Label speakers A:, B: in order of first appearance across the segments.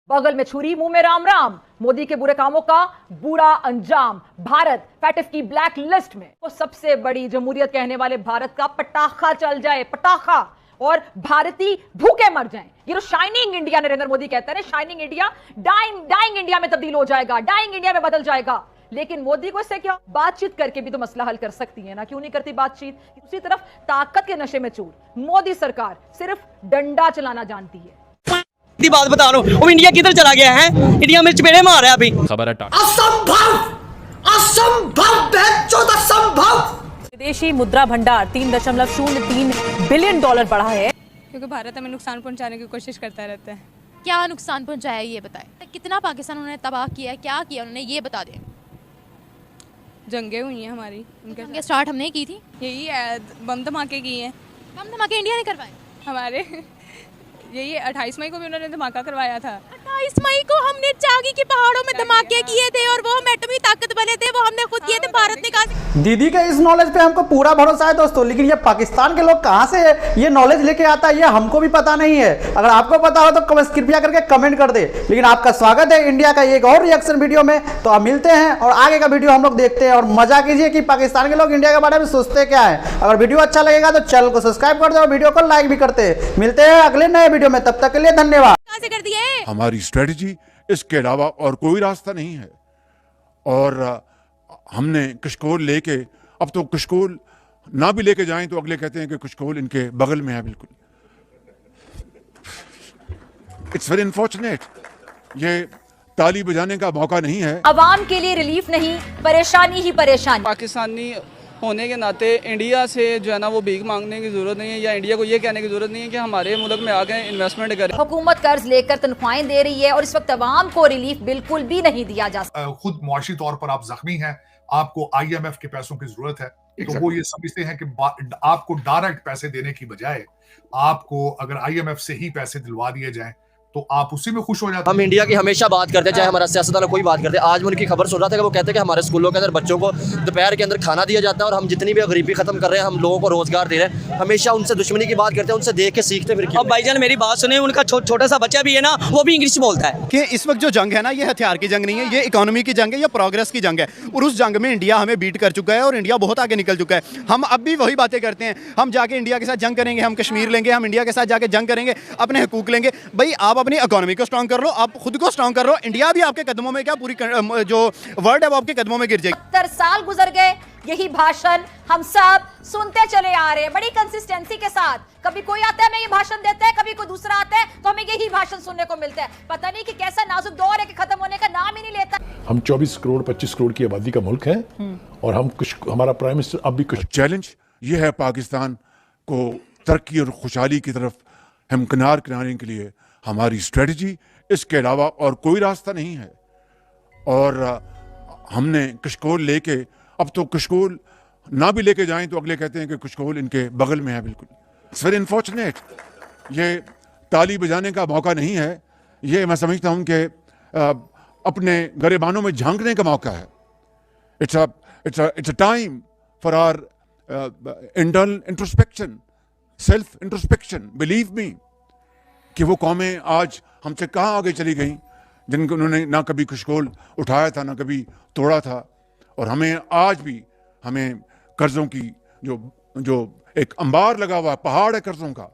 A: बगल में छुरी मुंह में राम राम, मोदी के बुरे कामों का बुरा अंजाम, भारत फैटिफ की ब्लैक लिस्ट में। वो सबसे बड़ी जमहूरियत कहने वाले भारत का पटाखा चल जाए, पटाखा, और भारतीय भूखे मर जाएं। ये जो शाइनिंग इंडिया नरेंद्र मोदी कहता है ना, शाइनिंग इंडिया डाइंग इंडिया में तब्दील हो जाएगा, डाइंग इंडिया में बदल जाएगा। लेकिन मोदी को इससे क्या, बातचीत करके भी तो मसला हल कर सकती है ना, क्यों नहीं करती बातचीत। दूसरी तरफ ताकत के नशे में चूर मोदी सरकार सिर्फ डंडा चलाना जानती है।
B: बात बता रहा हूँ, इंडिया किधर चला गया है, इंडिया में चपेड़े मार रहा है अभी। खबर है
C: असंभव, असंभव, असंभव।
A: विदेशी मुद्रा भंडार 3.03 बिलियन डॉलर बढ़ा है,
D: क्योंकि भारत हमें नुकसान पहुंचाने की कोशिश करता रहता है।
E: क्या नुकसान पहुंचाया ये बताएं, कितना पाकिस्तान उन्होंने तबाह किया, क्या किया उन्होंने, ये बता दें।
D: जंगें हुई हैं हमारी,
E: उनके स्टार्ट हमने की थी,
D: यही बम धमाके किए हैं।
E: बम धमाके इंडिया ने करवाए
D: हमारे यही 28 मई को भी उन्होंने धमाका करवाया था।
E: 28 मई को हमने चागी के पहाड़ों में धमाके किए थे, और वो हम एटमी ताकत बने थे, वो हमने खुद किए थे, भारत ने कहा।
C: दीदी के इस नॉलेज पे हमको पूरा भरोसा है दोस्तों, लेकिन ये पाकिस्तान के लोग कहां से ये नॉलेज लेके आता है, ये हमको भी पता नहीं है। अगर आपको पता हो तो कृपया करके कमेंट कर दे। लेकिन आपका स्वागत है इंडिया का एक और रिएक्शन वीडियो में। तो आप मिलते हैं और आगे का वीडियो हम लोग देखते हैं, और मजा कीजिए कि पाकिस्तान के लोग इंडिया के बारे में सोचते क्या है। अगर वीडियो अच्छा लगेगा तो चैनल को सब्सक्राइब कर दे और वीडियो को लाइक भी करते हैं। मिलते हैं अगले नए वीडियो में, तब तक के लिए धन्यवाद।
E: से कर दिए
F: हमारी स्ट्रेटजी इसके अलावा और कोई रास्ता नहीं है। और हमने कशकोल लेके, अब तो कशकोल ना भी लेके जाएं तो अगले कहते हैं कि कशकोल इनके बगल में है। बिल्कुल, इट्स वेरी अनफॉर्चुनेट। ये ताली बजाने का मौका नहीं है।
A: अवाम के लिए रिलीफ नहीं, परेशानी ही परेशानी।
G: पाकिस्तानी होने के नाते इंडिया से जो है ना वो भीख मांगने की जरूरत नहीं है, या इंडिया को ये कहने की जरूरत नहीं है कि हमारे मुल्क में आके इन्वेस्टमेंट करें।
A: हुकूमत कर्ज लेकर तनख्वाहें दे रही है, और इस वक्त अवाम को रिलीफ बिल्कुल भी नहीं दिया जा सकता।
H: खुद मुआशी तौर पर आप जख्मी हैं, आपको IMF के पैसों की जरूरत है। तो वो ये समझते हैं कि आपको डायरेक्ट पैसे देने की बजाय आपको अगर IMF से ही पैसे दिलवा दिए जाएं तो आप उसी में खुश हो जाते हैं।
B: हम इंडिया की हमेशा बात करते हैं, चाहे हमारा सियासतदान कोई बात करते हैं। आज मैं उनकी खबर सुन रहा था कि वो कहते हैं कि हमारे स्कूलों के अंदर बच्चों को दोपहर के अंदर खाना दिया जाता है, और हम जितनी भी गरीबी खत्म कर रहे हैं, हम लोगों को रोजगार दे रहे हैं। हमेशा उनसे दुश्मनी की बात करते हैं, उनसे देख के सीखते फिर। अब भाईजान मेरी बात सुने, उनका छोटा सा बच्चा भी है ना, वो भी इंग्लिश बोलता है।
I: कि इस वक्त जो जंग है ना, ये हथियार की जंग नहीं है, ये इकोनॉमी की जंग है, ये प्रोग्रेस की जंग है। और उस जंग में इंडिया हमें बीट कर चुका है, और इंडिया बहुत आगे निकल चुका है। हम अब भी वही बातें करते हैं, हम जाके इंडिया के साथ जंग करेंगे, हम कश्मीर लेंगे, हम इंडिया के साथ जाके जंग करेंगे, अपने हकूक लेंगे। भाई आप अपनी इकोनॉमी को स्ट्रॉन्ग कर लो, आप खुद को स्ट्रॉन्ग कर लो, इंडिया भी आपके कदमों में, क्या पूरी जो वर्ल्ड है वो आपके कदमों में गिर जाएगी।
A: 70 साल गुजर गए, यही भाषण हम सब सुनते चले आ रहे हैं बड़ी कंसिस्टेंसी के साथ। कभी कोई आता है हमें ये भाषण देता है, कभी कोई दूसरा आता है तो हमें यही भाषण सुनने को मिलता है। पता नहीं कि कैसा नाजुक दौर है कि खत्म होने का नाम ही नहीं लेता।
J: हम 24 करोड़ 25 करोड़ की आबादी का मुल्क है, और हम कुछ, हमारा प्राइम मिनिस्टर अब भी कुछ
F: चैलेंज ये है पाकिस्तान को तरक्की और खुशहाली की तरफ हमकिनार कराने के लिए। हमारी स्ट्रेटजी इसके अलावा और कोई रास्ता नहीं है। और हमने कशकोल लेके, अब तो कशकोल ना भी लेके जाएं तो अगले कहते हैं कि कशकोल इनके बगल में है। बिल्कुल, इट्स वेरी अनफॉर्चुनेट। ये ताली बजाने का मौका नहीं है, ये मैं समझता हूं कि अपने गरेबानों में झांकने का मौका है। It's a time for our internal introspection, self introspection. Believe me कि वो कौमें आज हमसे कहाँ आगे चली गई, जिनको उन्होंने ना कभी कशकोल उठाया था, ना कभी तोड़ा था। और हमें आज भी, हमें कर्जों की जो एक अंबार लगा हुआ पहाड़ है कर्जों का,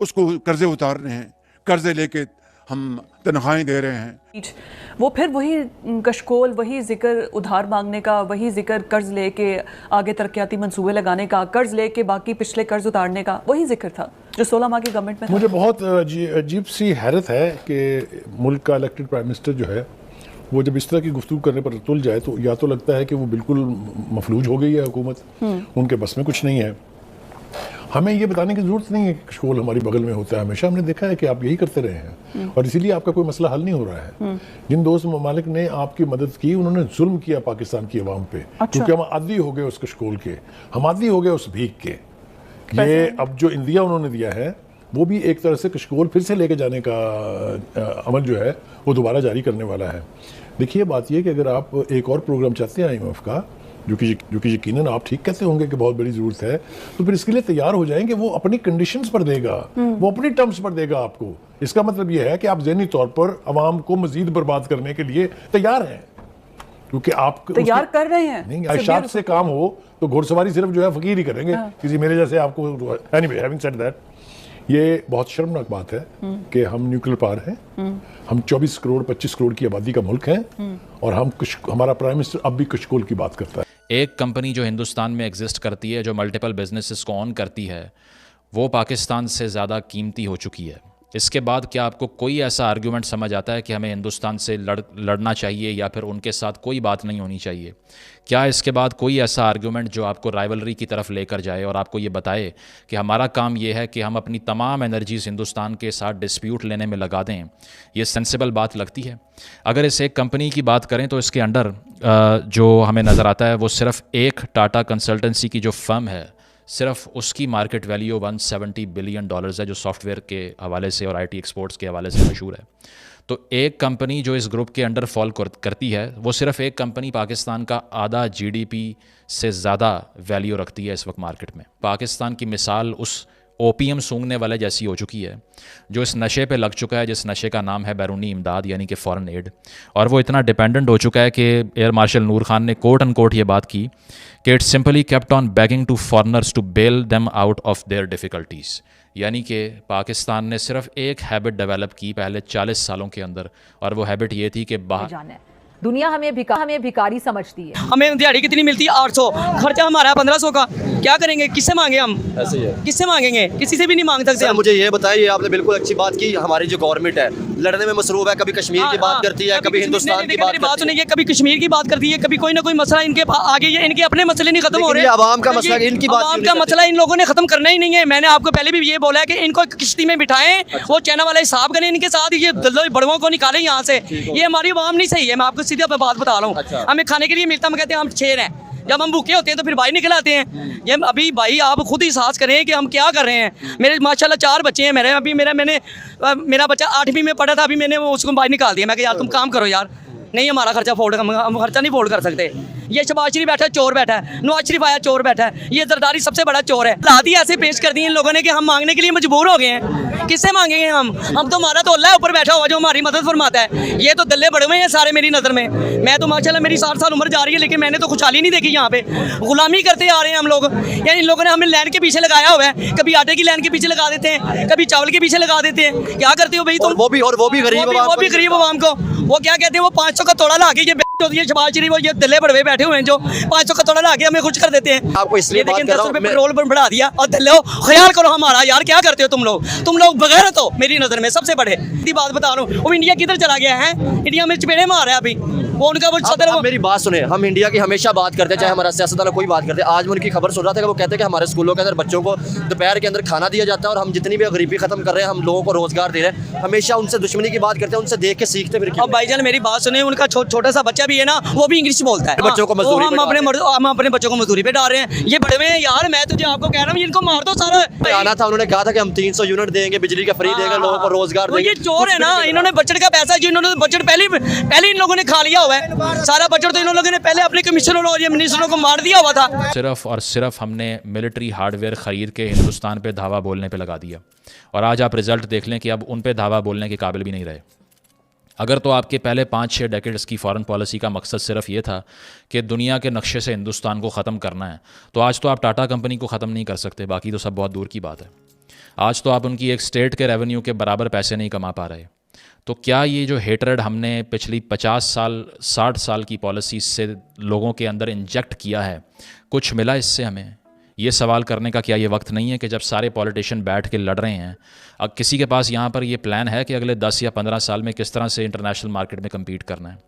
F: उसको कर्जे उतारने हैं। कर्जे लेके हम तनख्वाहें दे रहे हैं।
K: वो फिर वही कशकोल, वही जिक्र उधार मांगने का, वही जिक्र कर्ज लेके आगे तरक्याती मंसूबे लगाने का, कर्ज लेके बाकी पिछले कर्ज उतारने का, वही जिक्र था जो 16 माह की गवर्नमेंट में था।
J: मुझे बहुत अजीब सी हैरत है कि मुल्क का इलेक्टेड प्राइम मिनिस्टर जो है, वो जब इस तरह की गुफ्तगू करने पर तुल जाए तो या तो लगता है कि वो बिल्कुल मफलूज हो गई है हुकूमत, उनके बस में कुछ नहीं है। हमें ये बताने की जरूरत नहीं है कि कशकोल हमारी बगल में होता है। हमेशा हमने देखा है कि आप यही करते रहे हैं, और इसीलिए आपका कोई मसला हल नहीं हो रहा है। जिन दोस्त ममालिक ने आपकी मदद की, उन्होंने जुल्म किया पाकिस्तान की आवाम पे। अच्छा। क्योंकि हम आदी हो गए उस कशकोल के, हम आदी हो गए उस भीख के। ये अब जो इंदिया उन्होंने दिया है, वो भी एक तरह से कशकोल फिर से लेके जाने का अमल जो है वो दोबारा जारी करने वाला है। देखिए, बात यह कि अगर आप एक और प्रोग्राम चाहते हैं IMF का, जो कि यकीनन आप ठीक कहते होंगे कि बहुत बड़ी जरूरत है, तो फिर इसके लिए तैयार हो जाएं कि वो अपनी कंडीशंस पर देगा, वो अपनी टर्म्स पर देगा आपको। इसका मतलब यह है कि आप ज़हनी तौर पर अवाम को मजीद बर्बाद करने के लिए तैयार हैं, क्योंकि आप
K: तैयार कर रहे हैं।
J: नहीं, आयशात से काम हो तो घुड़सवारी सिर्फ जो है फकीर ही करेंगे, किसी मेरे जैसे आपको। एनीवे, हैविंग सेड दैट, ये बहुत शर्मनाक बात है कि हम न्यूक्लियर पावर हैं, हम 24 करोड़ 25 करोड़ की आबादी का मुल्क है, और हमारा प्राइम मिनिस्टर अब भी कशकोल की बात करता है।
L: एक कंपनी जो हिंदुस्तान में एग्जिस्ट करती है, जो मल्टीपल बिजनेसेस को ऑन करती है, वो पाकिस्तान से ज़्यादा कीमती हो चुकी है। इसके बाद क्या आपको कोई ऐसा आर्गूमेंट समझ आता है कि हमें हिंदुस्तान से लड़ना चाहिए या फिर उनके साथ कोई बात नहीं होनी चाहिए? क्या इसके बाद कोई ऐसा आर्गूमेंट जो आपको राइवलरी की तरफ लेकर जाए और आपको ये बताए कि हमारा काम ये है कि हम अपनी तमाम एनर्जीज हिंदुस्तान के साथ डिस्प्यूट लेने में लगा दें? ये सेंसिबल बात लगती है? अगर इस एक कंपनी की बात करें तो इसके अंडर जो हमें नज़र आता है वो सिर्फ एक टाटा कंसल्टेंसी की जो फर्म है, सिर्फ उसकी मार्केट वैल्यू $170 बिलियन है, जो सॉफ्टवेयर के हवाले से और आईटी एक्सपोर्ट्स के हवाले से मशहूर है। तो एक कंपनी जो इस ग्रुप के अंडर फॉल करती है, वो सिर्फ एक कंपनी पाकिस्तान का आधा जीडीपी से ज़्यादा वैल्यू रखती है इस वक्त मार्केट में। पाकिस्तान की मिसाल उस ओपीएम सूंघने वाले जैसी हो चुकी है जो इस नशे पे लग चुका है, जिस नशे का नाम है बैरूनी इमदाद यानी कि फॉरेन एड। और वो इतना डिपेंडेंट हो चुका है कि एयर मार्शल नूर खान ने कोट एंड कोट ये बात की कि it simply kept on begging to foreigners to bail them out of their difficulties. यानी कि पाकिस्तान ने सिर्फ एक हैबिट डेवलप की पहले 40 सालों के अंदर, और वो हैबिट ये थी कि बाहर
A: दुनिया हमें भिखारी समझती है।
M: हमें दिहाड़ी कितनी मिलती है? 800, खर्चा हमारा 1500 का। क्या करेंगे? किससे मांगे हम? ऐसे ही है, किससे मांगेंगे? किसी से भी नहीं मांग सकते।
B: मुझे ये बताइए, आपने बिल्कुल अच्छी बात की, हमारी जो गवर्नमेंट है लड़ने में मसरूफ है, कभी कश्मीर की बात करती है, कभी हिंदुस्तान की बात
M: सुनिए, कभी कश्मीर की बात करती है, कभी कोई ना कोई मसला इनके आगे, इनके अपने मसले नहीं खत्म हो रहे।
B: आवाम का मसला, इनकी बात,
M: आवाम का मसला इन लोगों ने खत्म करना ही नहीं है। मैंने आपको पहले भी ये बोला है कि इनको किश्ती में बिठाएं, वो चाइना वाले हिसाब करें इनके साथ, ये बड़ों को निकालें यहाँ से। ये हमारी आवाम नहीं सही है, मैं आपको सीधी बात बता रहा हूँ। हमें खाने के लिए मिलता, हम कहते हैं हम शेर हैं, जब हम भूखे होते हैं तो फिर भाई निकल आते हैं। ये अभी भाई आप खुद ही एहसास करें कि हम क्या कर रहे हैं। मेरे माशाल्लाह 4 बच्चे हैं मेरे, अभी मेरा बच्चा 8वीं में पढ़ा था, अभी मैंने उसको बाहर निकाल दिया। मैं कहा यार तुम काम करो यार, नहीं हमारा खर्चा हम खर्चा नहीं फोल्ड कर सकते। ये शहबाज शरीफ बैठा है, चोर बैठा है, नवाज शरीफ आया, चोर बैठा है, ये जरदारी सबसे बड़ा चोर है। रात ही ऐसे पेश कर दिए इन लोगों ने कि हम मांगने के लिए मजबूर हो गए हैं। किससे मांगेंगे हम तो हमारा तो अल्लाह ऊपर बैठा हुआ जो हमारी मदद फरमाता है। ये तो दल्ले बड़े हुए हैं सारे मेरी नज़र में। मैं तो माशाल्लाह मेरी 60 साल उम्र जा रही है, लेकिन मैंने तो खुशहाली नहीं देखी। यहाँ पे गुलामी करते आ रहे हैं हम लोग। यानी इन लोगों ने हमें लाइन के पीछे लगाया हुआ है, कभी आटे की लाइन के पीछे लगा देते हैं, कभी चावल के पीछे लगा देते हैं। क्या करते हो भाई तुम? वो भी गरीब आवाम को वो क्या कहते हैं, वो 500 का तोड़ा ला के ये शहबाज शरीफ ये दल्ले बड़े बैठे हुए हैं जो 500 का तोड़ा ला के हमें खुश कर देते हैं।
B: आपको इसलिए बात कर रहा हूं,
M: पेट्रोल पर बढ़ा दिया और दल्ले ख्याल करो हमारा यार। क्या करते हो तुम लोग बगैर तो मेरी नजर में सबसे बड़े बात बता रहा हूँ। वो इंडिया किधर चला गया है? इंडिया में चपेड़े मार रहा है अभी वो उनका वो सदर।
B: मेरी बात सुने, हम इंडिया की हमेशा बात करते हैं, चाहे हमारा सियासतदान कोई बात करते हैं। आज मैं उनकी खबर सुन रहा था कि वो कहते हैं कि हमारे स्कूलों के अंदर बच्चों को दोपहर के अंदर खाना दिया जाता है, और हम जितनी भी गरीबी खत्म कर रहे हैं, हम लोगों को रोजगार दे रहे हैं। हमेशा उनसे दुश्मनी की बात करते हैं, उनसे देख के सीखते फिर।
M: अब भाईजान मेरी बात सुने, उनका छोटा सा बच्चा भी है ना, वो भी इंग्लिश बोलता है।
B: बच्चों को मजदूरी
M: हम अपने बच्चों को मजदूरी पे डाल रहे हैं। ये बड़े हुए हैं यार, मैं तुझे आपको कह रहा हूँ इनको मार दो सारा।
B: आना था, उन्होंने कहा था कि हम 300 यूनिट देंगे, बिजली का फ्री देंगे, लोगों को रोजगार देंगे।
M: ये चोर है ना, इन्होंने बजट का पैसा जो इन्होंने बजट पहले इन लोगों ने खा लिया हुआ है। सारा बजट तो इन लोगों ने पहले अपने कमिश्नरों और मिनिस्टरों को मार दिया हुआ था।
L: सिर्फ और सिर्फ हमने मिलिट्री हार्डवेयर ख़रीद के हिंदुस्तान पे धावा बोलने पे लगा दिया, और आज आप रिजल्ट देख लें कि अब उन पे धावा बोलने के काबिल भी नहीं रहे। अगर तो आपके पहले 5-6 डेकेड्स की फॉरेन पॉलिसी का मकसद सिर्फ ये था कि दुनिया के नक्शे से हिंदुस्तान को ख़त्म करना है, तो आज तो आप टाटा कंपनी को ख़त्म नहीं कर सकते, बाकी तो सब बहुत दूर की बात है। आज तो आप उनकी एक स्टेट के रेवेन्यू के बराबर पैसे नहीं कमा पा रहे। तो क्या ये जो हेटरेड हमने पिछली 50 साल 60 साल की पॉलिसी से लोगों के अंदर इंजेक्ट किया है, कुछ मिला इससे हमें? ये सवाल करने का क्या ये वक्त नहीं है कि जब सारे पॉलिटिशियन बैठ के लड़ रहे हैं, अब किसी के पास यहाँ पर ये प्लान है कि अगले 10 या 15 साल में किस तरह से इंटरनेशनल मार्केट में कम्पीट करना है?